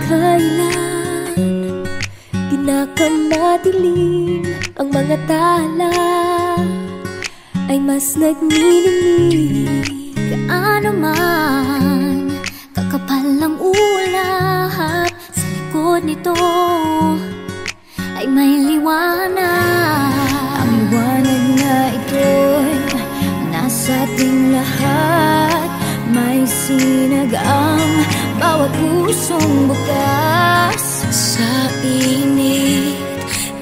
kailan pinakamadilim ang mga tala ay mas nagniningning. Gaano man kakapal ang ulap, sa likod nito ay may liwanag. Ang liwanag na ito'y nasa ating lahat, may sinag ang bawat pusong bukas. Sa init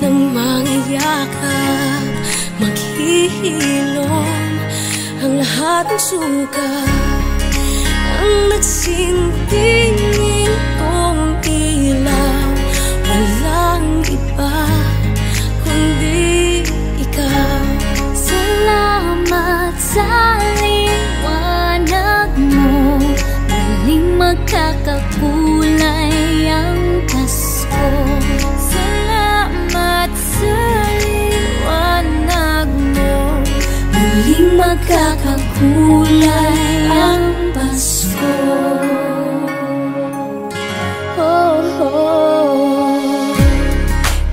ng mga yakap, maghihilom ang lahat ng sukat. Ang nagsintingin kong ilaw, walang iba kundi ikaw. Salamat sa liwanag mo, muling magkakakulay ang Pasko. Salamat sa liwanag mo, muling magkakakulay ang Pasko. Oh, oh.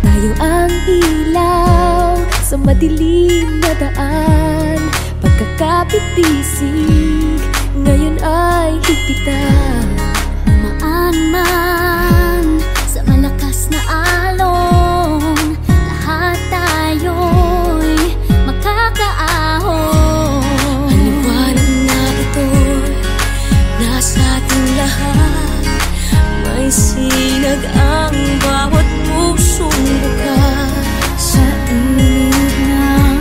Tayo ang ilaw sa madilim na daan, pagkakapitisig ngayon ay higpitan. Umaan man sa malakas na alon, lahat tayo'y makakaahon. Ang liwanag na ito'y nasa ating lahat, may sinag ang bawat pusong bukas. Sa init ng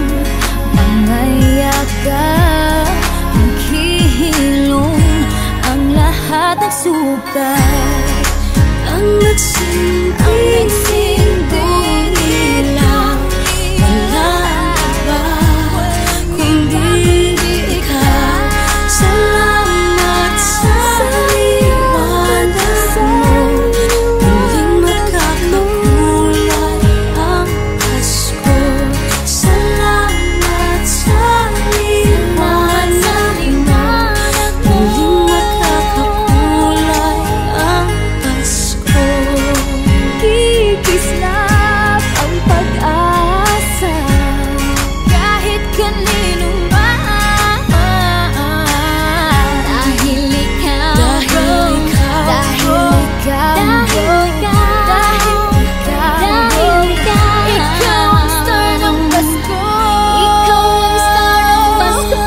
mga yakap, maghihilom ang lahat ng sukat. Ang nagsinding ilaw, walang iba kundi ikaw. Salamat sa liwanag mo, muling magkakakulay ang Pasko. Salamat sa liwanag mo, muling magkakakulay ang Pasko. Kikislap ang pag-asa kahit kanino man, dahil ikaw, dahil ikaw, ikaw ang star ng Pasko. Ikaw ang star ng Pasko.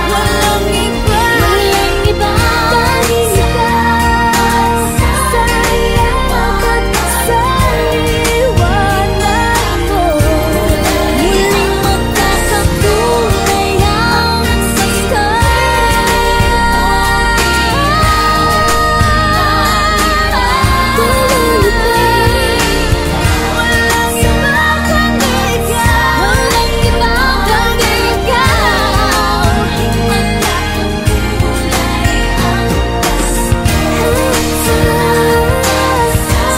Walang iba, walang iba dahil ikaw. Sa liwanag, sa liwanag mo, muling magkakakulay ang Pasko. Walang iba kundi ikaw. Walang iba kundi ikaw. Muling magkakakulay ang Pasko.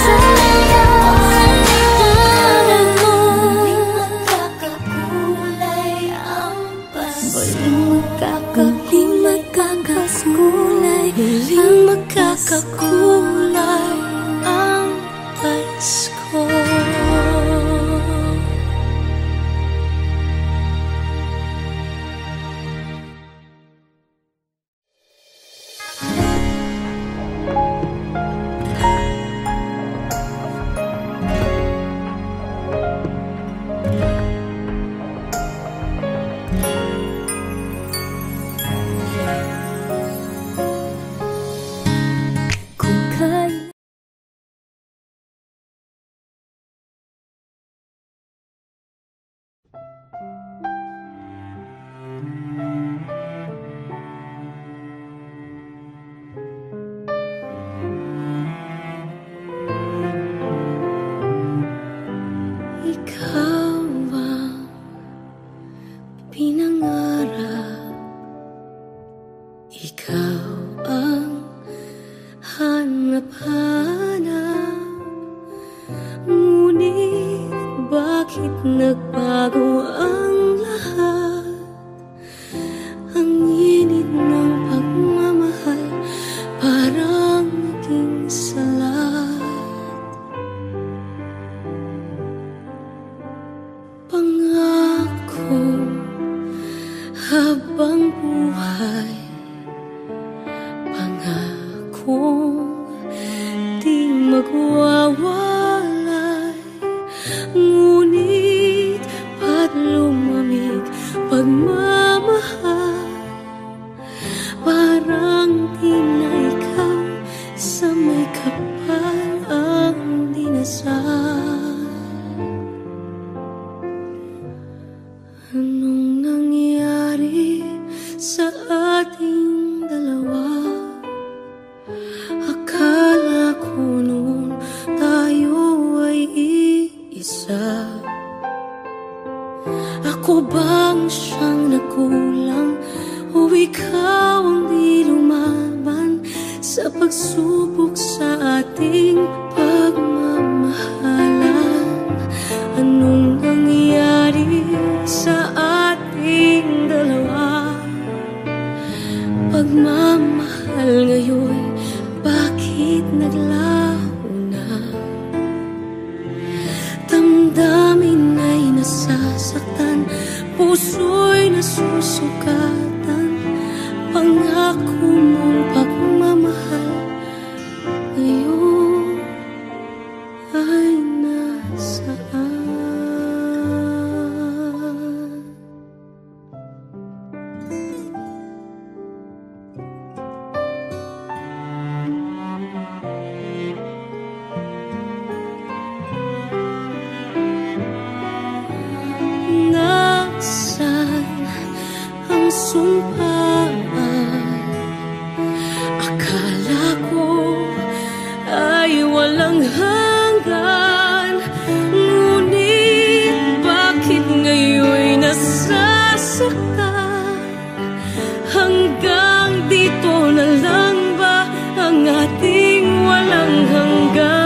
Sa liwanag mo, muling magkakakulay ang Pasko. Muling magkakakulay, muling magkakakulay ang Pasko. Kung kailan ikaw ang pinangarap, ikaw ang hanap-hanap, ngunit bakit bakit nagbago ang lahat? Ang init ng pagmamahal parang naging salat. Pangako habang buhay, pangakong di magwawalay. Ngunit ba't lumamig pagmamahal? Parang di na ikaw sa may kapal ang dinasal. Anong nangyari sa ating dalawa? Akala ko noon tayo ay iisa. Ako bang siyang nagkulang o ikaw ang di lumaban sa pagsubok sa ating pagmamahalan? Anong nangyari sa ating dalawa? Pagmamahal ngayon, bakit naglaho na? Damdamin ay nasasaktan, puso'y nasusukatan. Pangako mong pagmamahal ngayon ay nasaan? Nasaan ang sumpaan? Akala ko ay walang hanggan. Ngunit bakit ngayon nasasaktan? Hanggang dito na lang ba ang ating walang hanggan?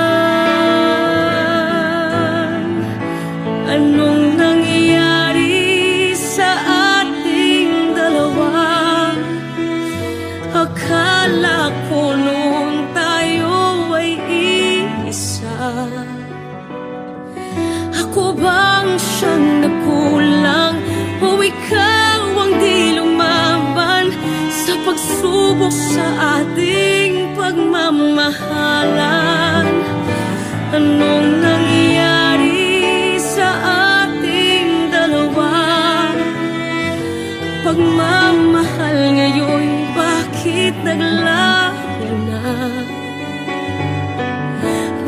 Anong nangyari sa ating dalawa? Akala ko noon tayo ay iisa. Ako bang siyang nagkulang o ikaw ang di lumaban sa pagsubok sa ating pagmamahalan? Anong nangyari sa ating dalawa? Pagmamahal ngayon, bakit naglaho na?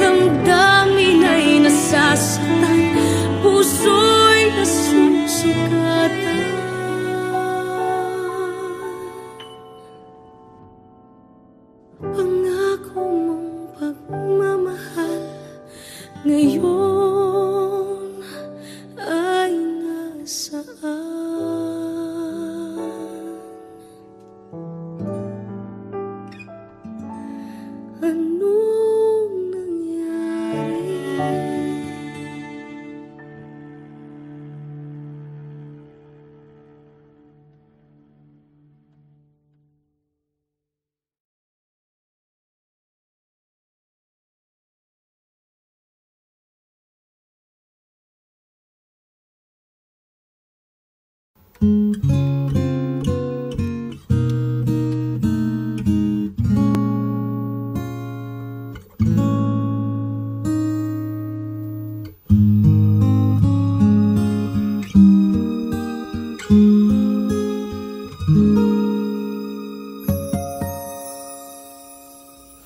Damdamin ay nasasaktan, puso'y nasusugatan. Pangako mong pagmamahal ngayon ay nasaan? Anong nangyari?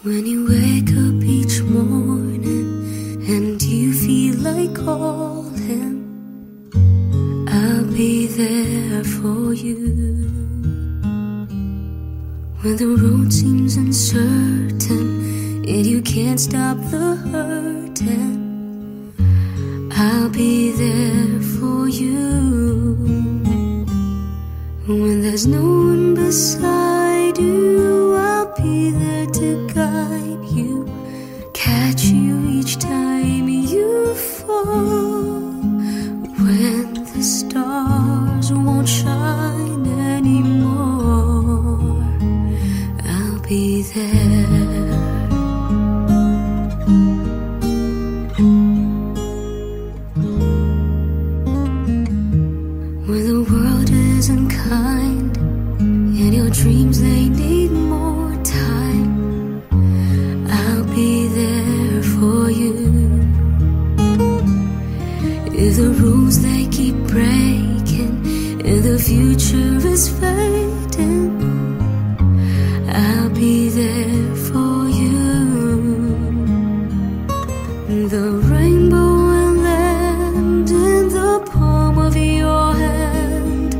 When you wake up each morning and you feel like calling, I'll be there for you. When the road seems uncertain and you can't stop the hurting, I'll be there for you. When there's no one beside you, I'll be there to guide you, catch you each time you fall. dreams, they need more time. I'll be there for you. If the rules they keep breaking and the future is fading, I'll be there for you. The rainbow will land in the palm of your hand.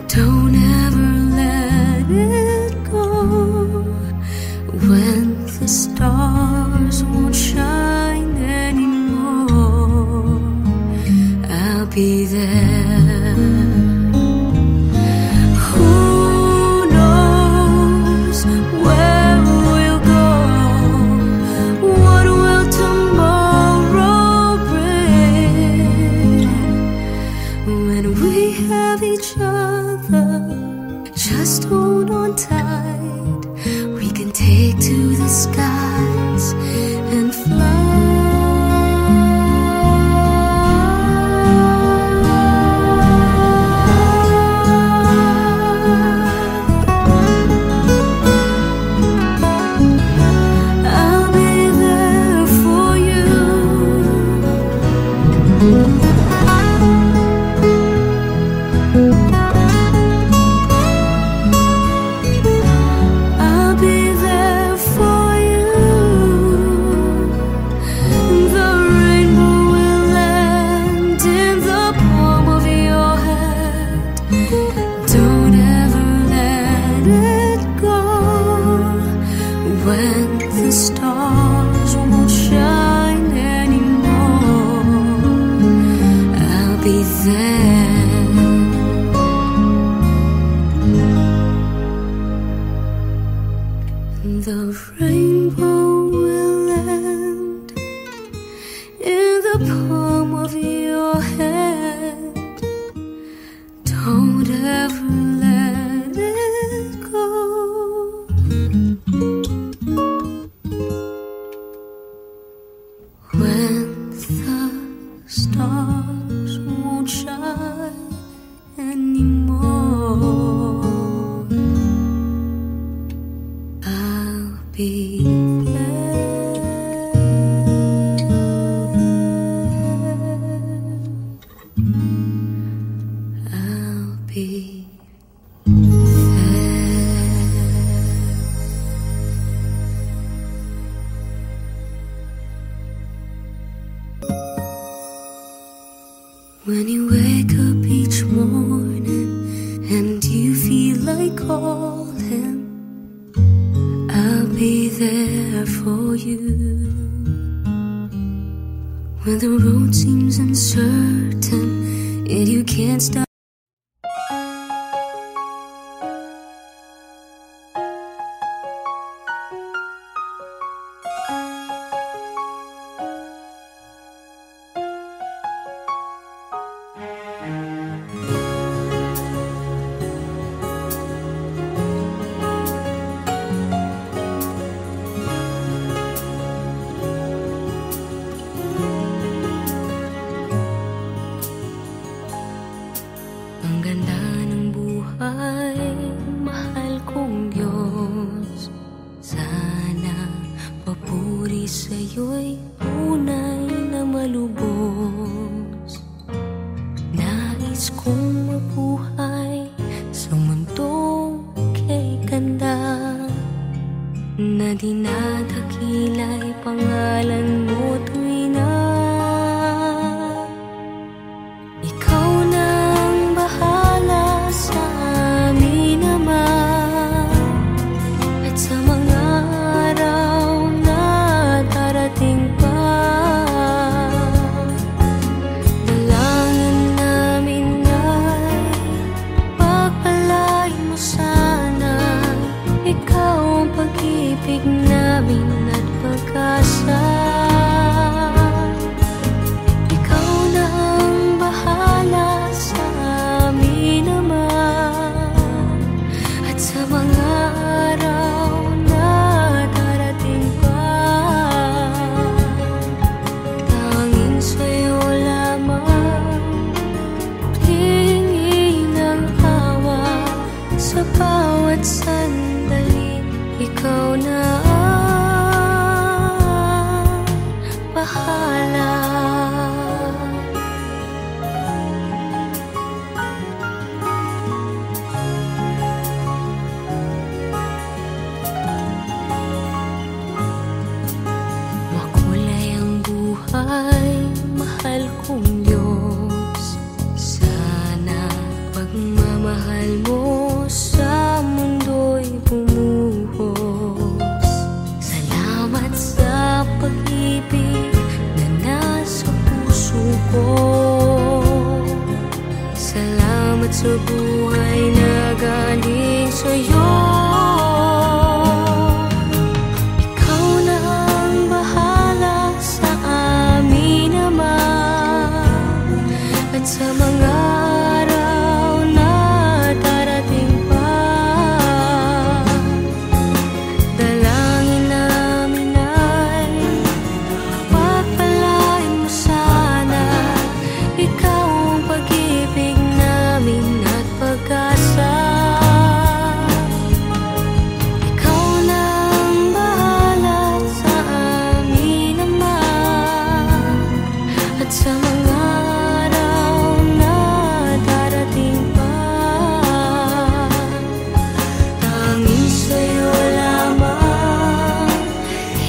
Don't ever let it go. When the stars won't shine anymore, I'll be there. Who knows where we'll go? What will tomorrow bring? When we have each other, just hold on tight. We can take to the skies and fly. I'll be there for you. I'll be there for you. The rainbow will land in the palm of your hand. Don't ever let it go. When the stars won't shine anymore, I'll be there. The rainbow will land in the palm of your hand. Don't ever let it go. When the stars won't shine anymore, I'll be there. I'll be there. When you wake up each morning and you feel like calling, I'll be there for you. When the road seems uncertain and you can't stop. mahal kong Diyos, sana pagmamahal mo sa mundo'y bumuhos. Salamat sa pag-ibig na nasa puso ko. Salamat sa buhay na galing sa'yo. Ikaw na ang bahala sa amin, Ama, at sa mga araw na darating pa. Dalangin namin ay pagpalain mo sana. Ikaw ang pag-ibig namin at pag-asa. Ikaw na ang bahala sa amin, Ama, at sa mga araw na darating pa. Tanging sa'yo lamang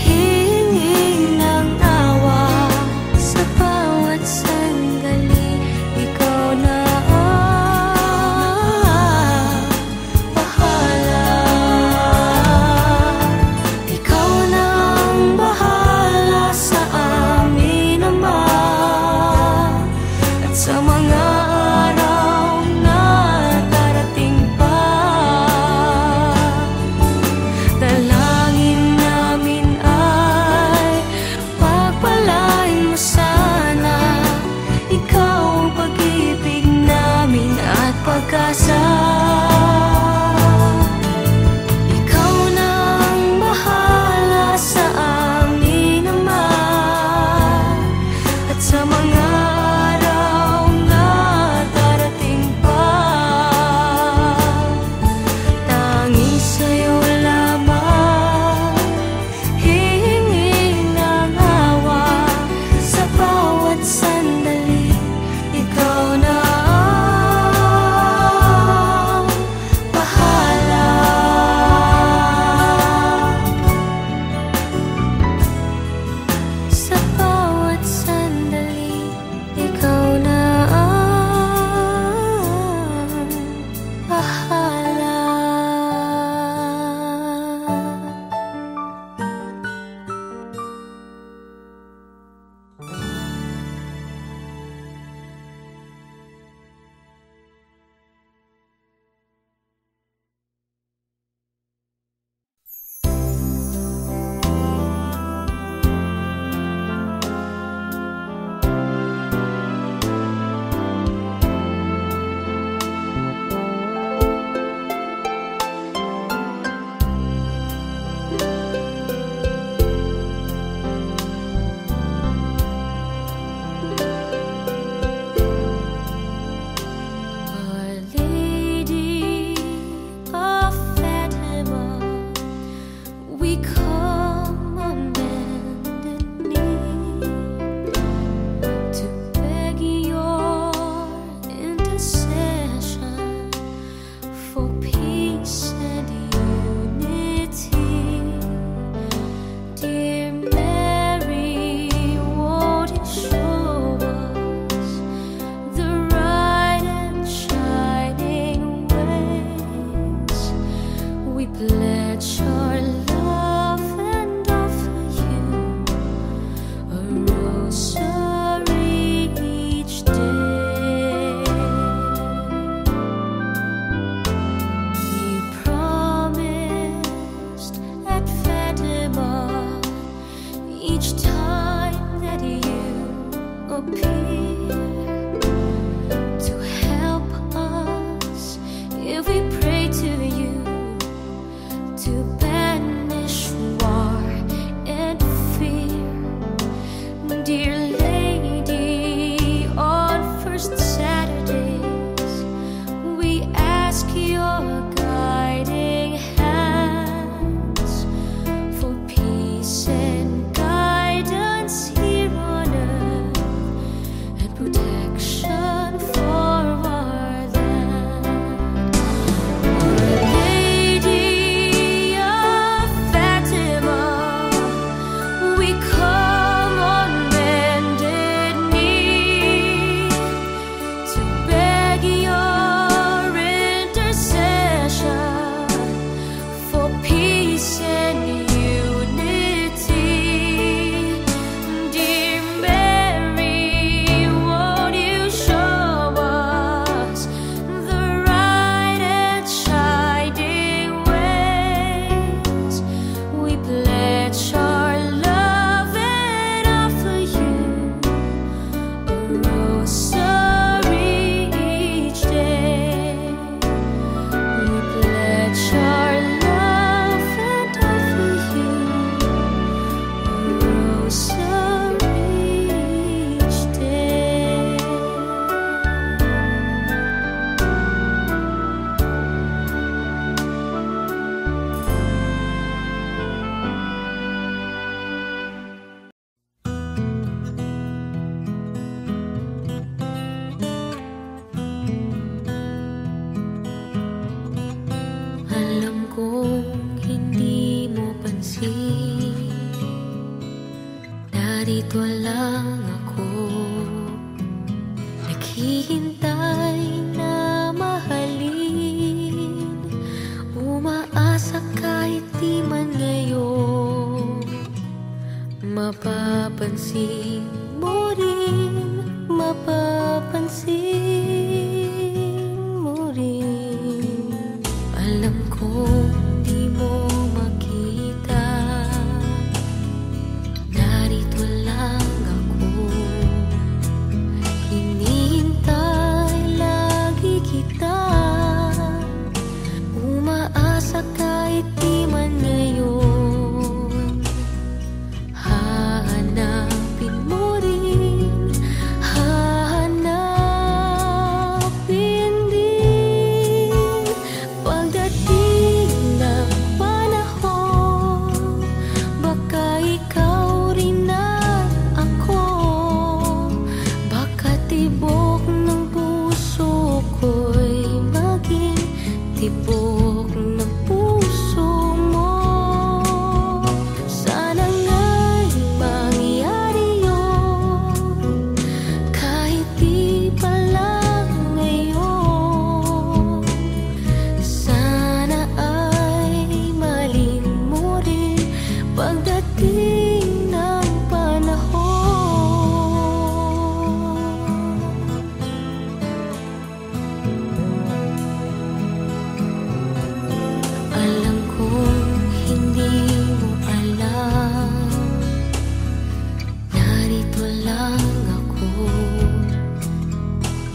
hihingin ng awa sa bawat sandali. Ikaw na ang bahala. Ikaw na ang bahala sa amin, Ama, at sa mga araw na darating pa. Dalangin namin ay pagpalain mo sana. Ikaw ang pag-ibig namin at pag-asa. Ikaw na ang bahala sa amin, Ama, at sa mga araw na darating pa. Tanging sa'yo lamang hihingin ng awa sa bawat sandali. Ikaw na ang bahala. Sa bawat sandali, ikaw na ang bahala. Our Lady of Fatima, we come on bended knee to beg your intercession for peace and unity. Dear Mary, won't you show us the right and shining ways? We pledge our love and offer you a rosary each day. You promised at Fatima each time that you appear to help us if we pray to you, to banish war and fear. Dear Lady, on first Saturdays, we ask your guiding hands for peace and guidance here on earth. mapapansin mo rin, mapapansin mo rin. Alam kong di mo makita, narito lang ako. Hinihintay lagi kita, umaasa kahit di man ngayon. Hahanapin mo rin, hahanapin din. Pagdating ng panahon, baka ikaw rin at ako, baka tibok ng puso ko'y maging tibok ng puso mo. Sana nga'y mangyari yun, kahit di pa lang ngayon. Sana ay malin mo rin pagdating ng panahon. Alam kong hindi mo alam, narito lang ako,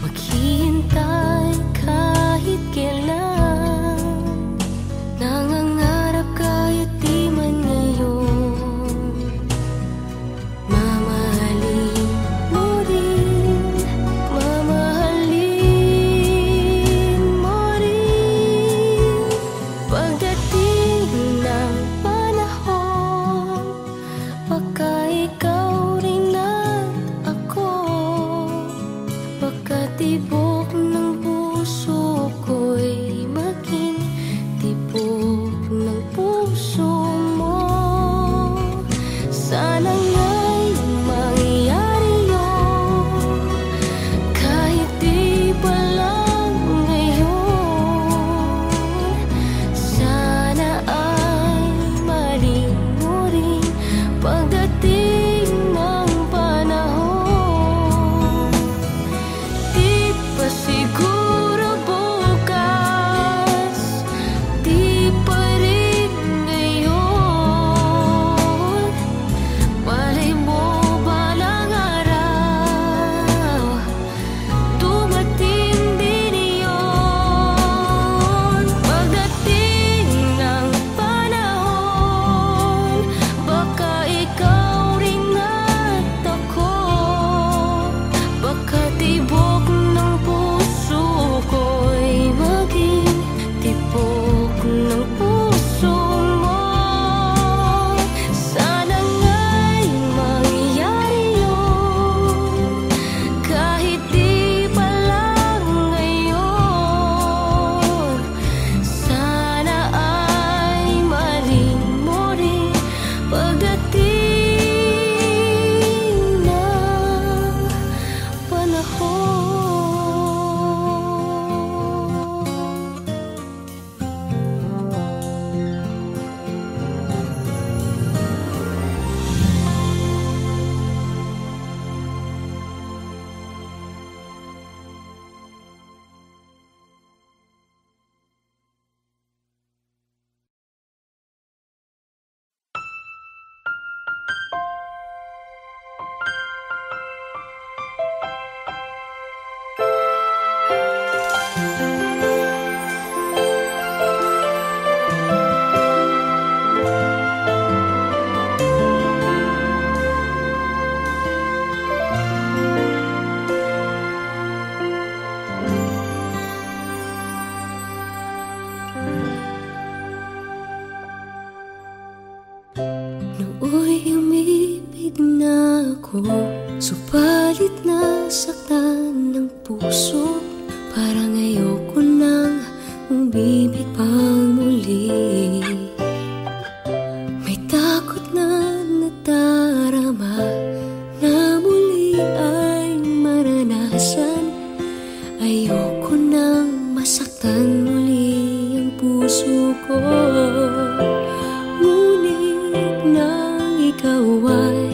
maghihintay kahit kailan. Nangangarap kahit di man ngayon. Mamahalin mo rin, mamahalin mo rin. Pagdating ng panahon, baka ikaw rin at ako, baka tibok ng puso ko'y maging tibok ng puso mo. Sana nga'y mangyari yun, kahit di pa lang ngayon. Sana ay malin mo rin pagdating ng panahon. Di pa siguro bukas, di pa rin ngayon. Malay mo balang araw, dumating din iyon. Pagdating ng panahon, baka ikaw rin at ako, baka tibok ng puso ko'y maging tibok ng puso mo. Sana nga'y mangyari yun, kahit di pa lang ngayon. Sana ay malin mo rin pagdating ng panahon. Nooy umibig na ako, subalit nasaktan ng puso. Parang ayoko nang umibig pang muli. May takot na nadarama na muli ay maranasan. Ayoko nang masaktan muli ang puso ko. Ngunit nang ikaw ay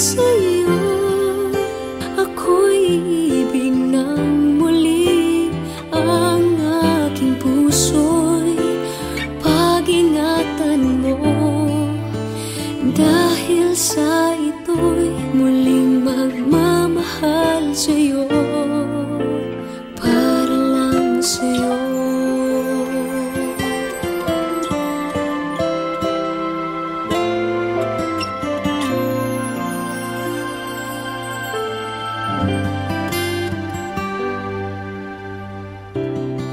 sa'yo. Ako'y iibig ng muli. Ang aking puso'y pag-ingatan mo. Dahil sa ito'y muling magmamahal sa'yo. Para lang sa'yo.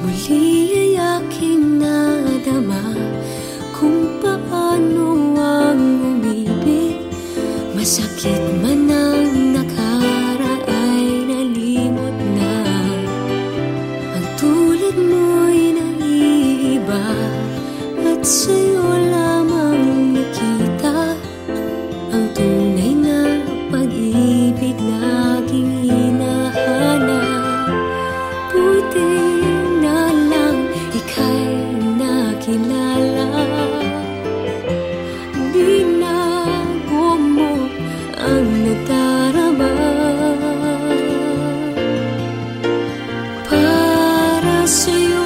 Muli ay aking nadama kung paano ang umibig. Masakit man ang nakaraan nalimot na. Ang tulad mo'y naiiba at sa'yo lamang nakita ang tunay na pag-ibig na aking hinahanap. Buti na lang ika'y nakilala. Binago mo ang nadarama. Para sa'yo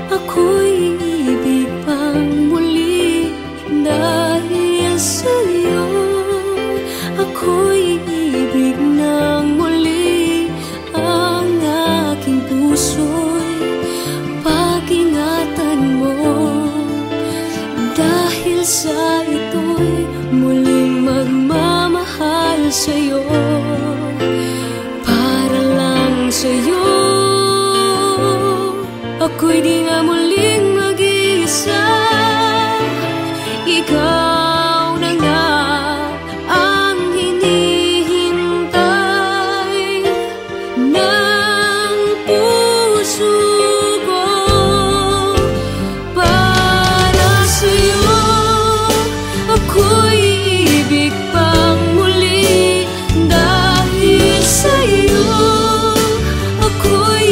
ako'y ibig pang muli. Dahil sa'yo ako'y ibig ng muli. Ang aking puso'y pag-ingatan mo. Dahil sa ito'y muling magmamahal sa'yo. Para lang sa'yo. Ako'y di na muling mag-iisa. Ikaw na nga ang hinihintay ng puso ko. Para sa'yo ako'y ibig pang muli. Dahil sa'yo ako'y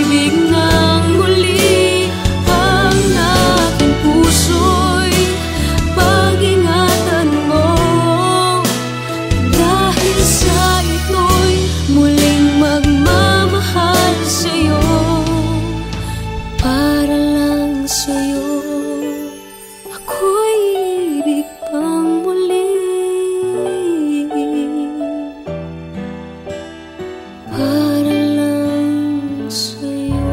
ibig ng muli. Ang aking puso'y pag-ingatan mo. Dahil sa ito'y muling magmamahal sa'yo. Para lang sa'yo ako'y ibig pang muli. Para lang sa'yo.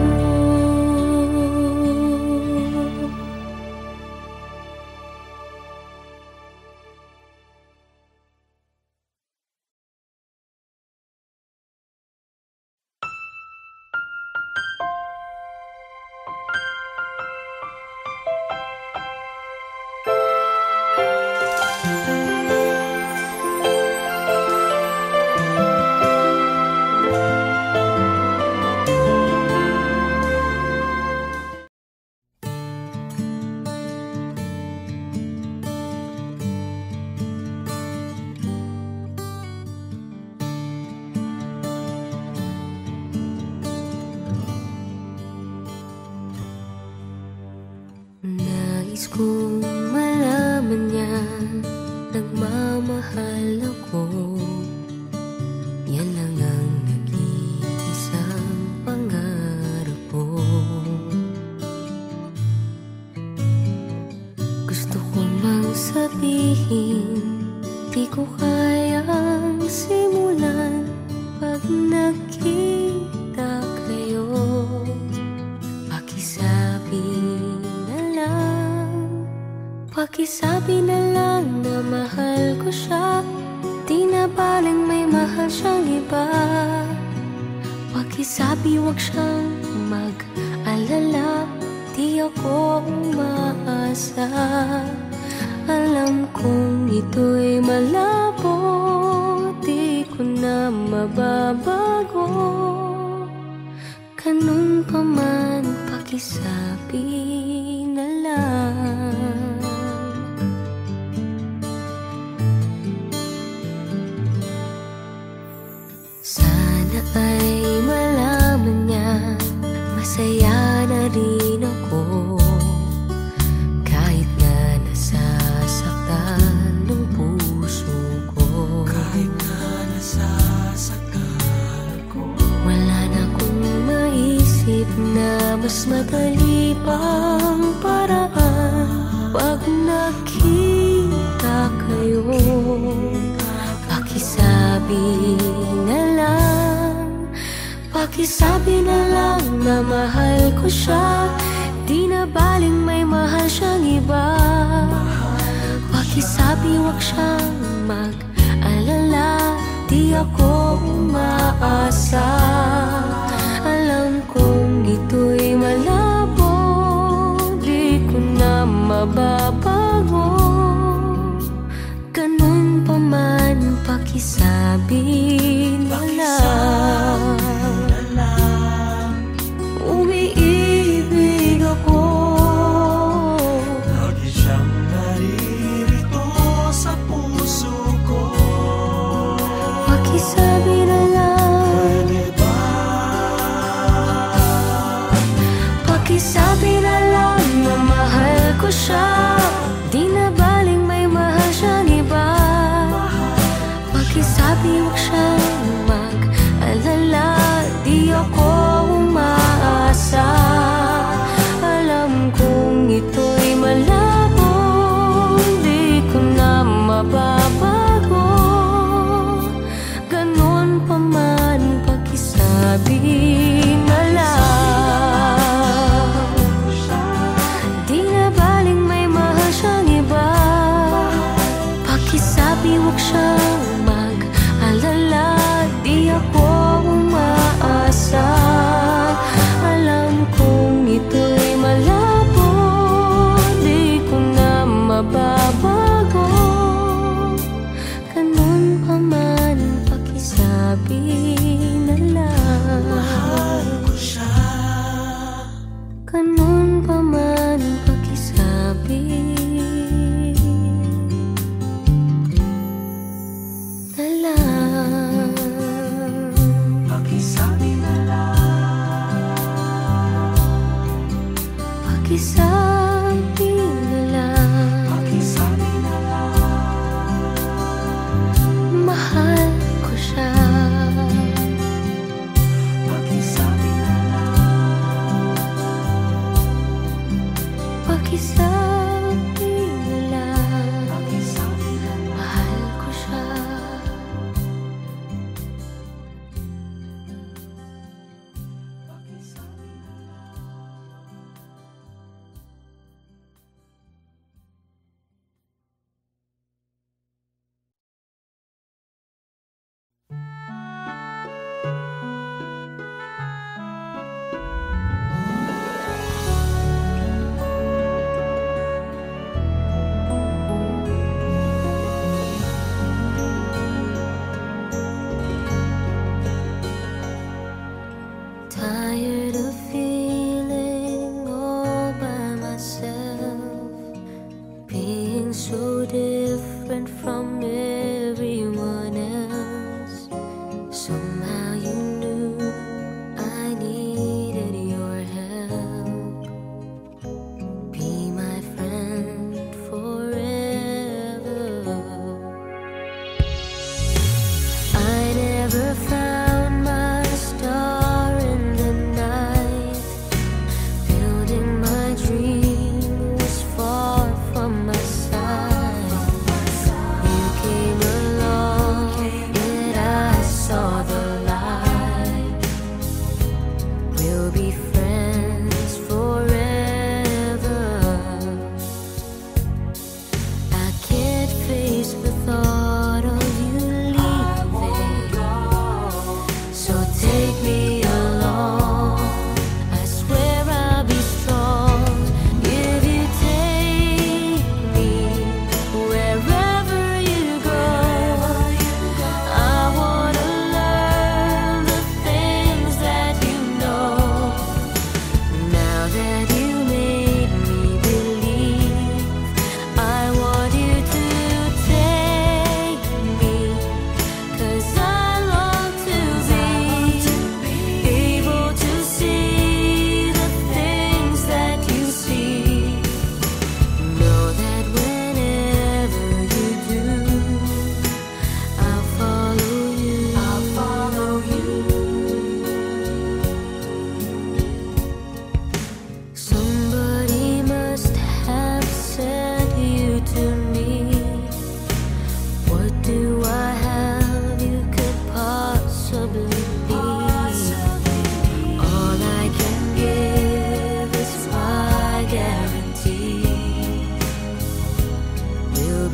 Nais kong malaman niya nagmamahal ako. Yan lang ang nag-iisang pangarap ko. Gusto ko mang sabihin, di ko kayang simulan pag nakita kayo. Pakisabi na lang na mahal ko siya. Di na baling may mahal siyang iba. Pakisabi wag siyang mag-alala. Di ako umaasa. Alam kong ito'y malabo. Di ko na mababago. Ganun pa man pakisabi na lang. Sana ay malaman niya masaya na rin ako. Kahit na nasasaktan ng puso ko. madali pang paraan pag nakita kayo. Pakisabi na lang, pakisabi na lang na mahal ko siya. Di na baling may mahal siyang iba. Pakisabi wag siyang mag-alala, di ako umaasa. Alam kong ito'y malabo, di ko na mababago. Ganun pa man, pakisabi na lang. Umiibig ako. Lagi siyang naririto sa puso ko. Pakisabi na lang. Pwede ba? Pakisabi na lang na mahal ko siya. Di na baling may mahal siyang iba. Pakisabi wag siyang mag-alala, di ako umaasa. Alam kong ito'y malabo, di ko na mababago. Ganun pa man, pakisabi na lang. Di na baling may mahal siyang iba. Pakisabi wag siyang mag-alala, di ako umaasa. Alam kong ito'y malabo, di ko na mababago. Ganun pa man, pakisabi na lang. Mahal ko siya. Ganun pa man, pakisabi na lang. Pakisabi na lang. Pakisabi na lang. Pakisabi na lang. Mahal ko siya. Pakisabi na lang. Pakisabi na lang. Pakisabi na lang. Mahal ko siya. Tired of feeling all by myself, being so different from everyone else. Somehow you knew I needed your help. Be my friend forever. I never found my star in the night. Building my dream was far from my side.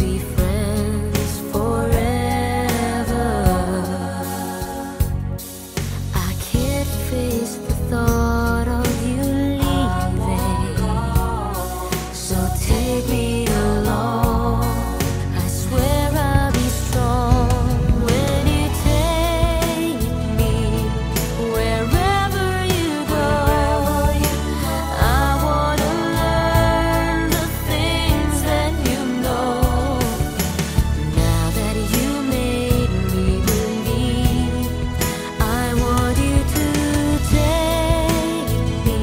be friends forever. I can't face the thought of you leaving, so take me along. I swear I'll be strong when you take me wherever you go. I wanna learn the things that you know. Now that you made me believe, I want you to take me,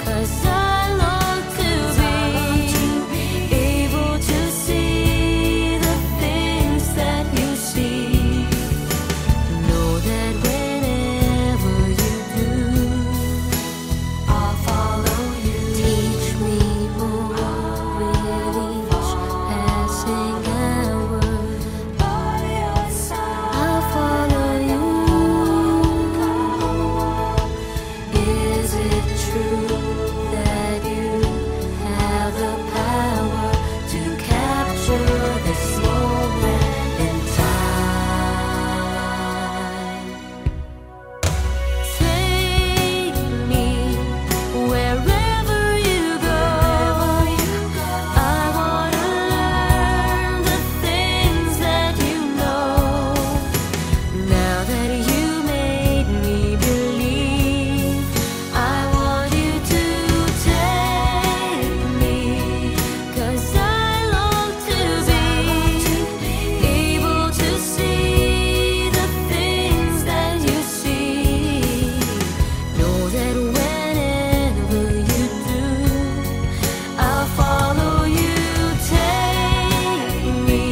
'cause I long to be able to see the things that you see. Know that whenever you do, I'll follow you. Teach me more with each passing hour. By your side, I'll follow you. Is it true that you have the power to capture this moment in time? Take me wherever you go. I wanna learn the things that you know. Now that you made me believe, I want you to take me, 'cause I long to be able to see the things that you see. Know that whenever you do, I'll follow you. Take me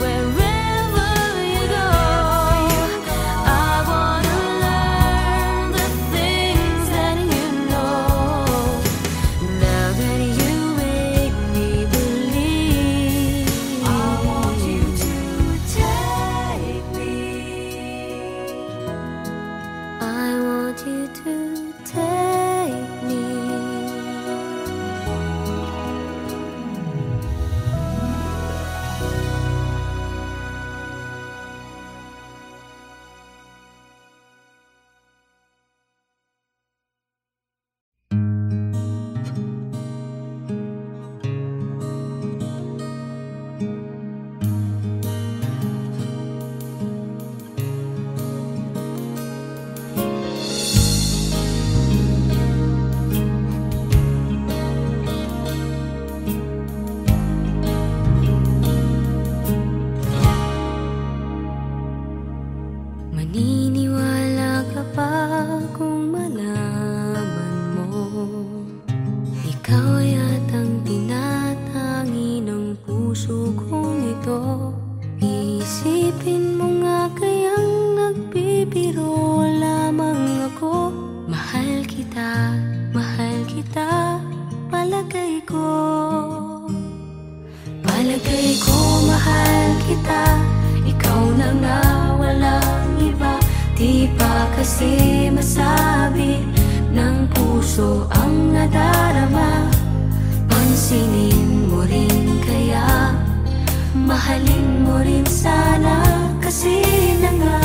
wherever you go. I wanna learn the things that you know. Now that you make me believe, I want you to take me. I want you to take me. Maniniwala ka ba kung malaman mo, ikaw yatang tinatangi ng puso kong ito? Isipin mo nga kayang nagbibiro lamang ako. Mahal kita, palagay ko. Palagay ko mahal kita, ikaw na nga walang iba. Di pa kasi masabi ng puso ang nadarama. Pansinin mo rin kaya, mahalin mo rin sana, kasi na nga